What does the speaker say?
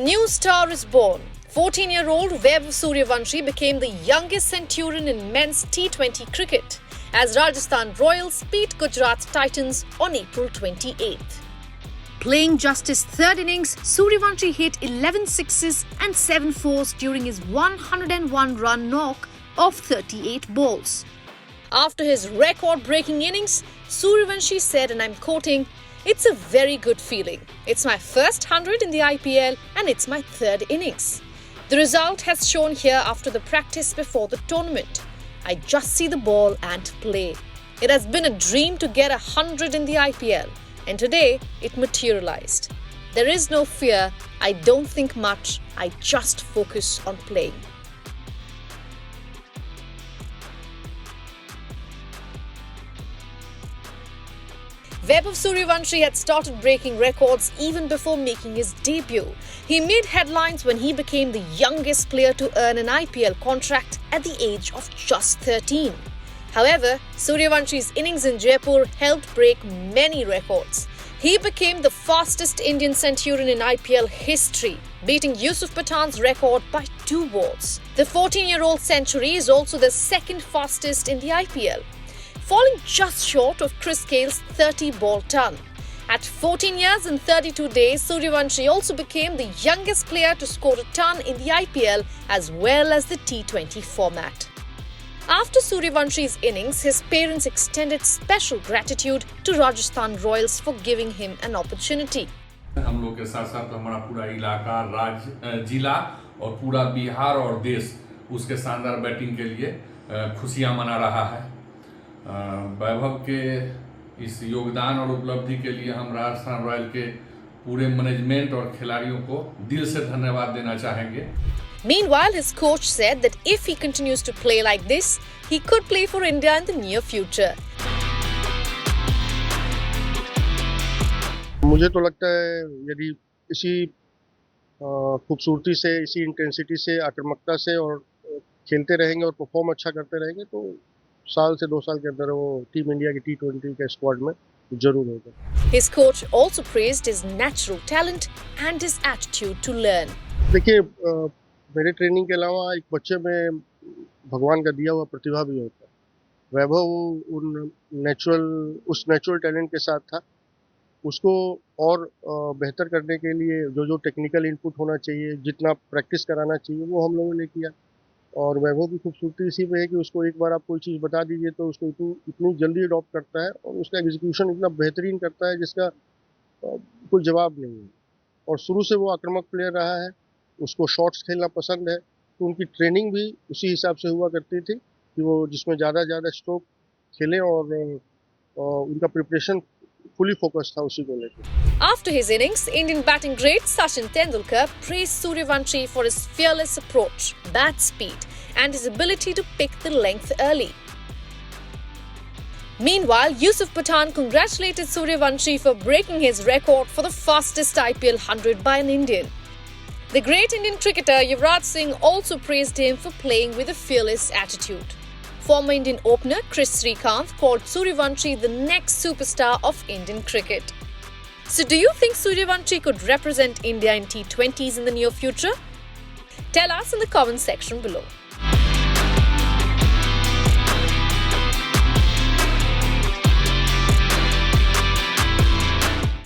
new star is born. 14-year-old Vaibhav Sooryavanshi became the youngest centurion in men's T20 cricket as Rajasthan Royals beat Gujarat Titans on April 28th. Playing just his third innings, Sooryavanshi hit 11 sixes and 7 fours during his 101-run knock of 38 balls. After his record-breaking innings, Sooryavanshi said, and I'm quoting, "It's a very good feeling. It's my first 100 in the IPL and it's my third innings. The result has shown here after the practice before the tournament. I just see the ball and play. It has been a dream to get 100 in the IPL and today it materialized. There is no fear. I don't think much. I just focus on playing." Vaibhav Sooryavanshi had started breaking records even before making his debut. He made headlines when he became the youngest player to earn an IPL contract at the age of just 13. However, Sooryavansh's innings in Jaipur helped break many records. He became the fastest Indian centurion in IPL history, beating Yusuf Pathan's record by 2 balls. The 14-year-old century is also the second fastest in the IPL, falling just short of Chris Gale's 30-ball ton. At 14 years and 32 days, Sooryavanshi also became the youngest player to score a ton in the IPL as well as the T20 format. After Sooryavansh's innings, his parents extended special gratitude to Rajasthan Royals for giving him an opportunity. हम लोग के साथ साथ हमारा पूरा इलाका, राज्य, जिला और पूरा बिहार और देश उसके शानदार बैटिंग के लिए खुशियां मना रहा है। वैभव के इस योगदान और उपलब्धि के लिए हम राजस्थान रॉयल के पूरे मैनेजमेंट और खिलाड़ियों को दिल से धन्यवाद देना चाहेंगे। Meanwhile, his coach said that if he continues to play like this, he could play for India in the near future. मुझे तो लगता है यदि इसी खूबसूरती से, इसी इंटेंसिटी से, आक्रामकता से और खेलते रहेंगे और परफॉर्म अच्छा करते रहेंगे तो साल से 2 साल के अंदर वो टीम इंडिया की T20 के स्क्वाड में जरूर होगा। His coach also praised his natural talent and his attitude to learn. देखिए, मेरे ट्रेनिंग के अलावा एक बच्चे में भगवान का दिया हुआ प्रतिभा भी होता है। वैभव उस नेचुरल टैलेंट के साथ था। उसको और बेहतर करने के लिए जो टेक्निकल इनपुट होना चाहिए, जितना प्रैक्टिस कराना चाहिए, वो हम लोगों ने किया। और वैभव की खूबसूरती इसी में है कि उसको एक बार आप कोई चीज़ बता दीजिए तो उसको इतनी जल्दी अडॉप्ट करता है और उसका एग्जीक्यूशन इतना बेहतरीन करता है जिसका कोई जवाब नहीं है। और शुरू से वो आक्रामक प्लेयर रहा है, उसको शॉट्स खेलना पसंद है, तो उनकी ट्रेनिंग भी उसी हिसाब से हुआ करती थी कि वो जिसमें ज़्यादा स्ट्रोक खेलें और उनका प्रिपरेशन fully focused था उसी को लेकर। After his innings, Indian batting great Sachin Tendulkar praised Sooryavanshi for his fearless approach, bat speed, and his ability to pick the length early. Meanwhile, Yusuf Pathan congratulated Sooryavanshi for breaking his record for the fastest IPL 100 by an Indian. The great Indian cricketer Yuvraj Singh also praised him for playing with a fearless attitude. Former Indian opener Chris Srikanth called Sooryavanshi the next superstar of Indian cricket. So do you think Sooryavanshi could represent India in T20s in the near future? Tell us in the comment section below.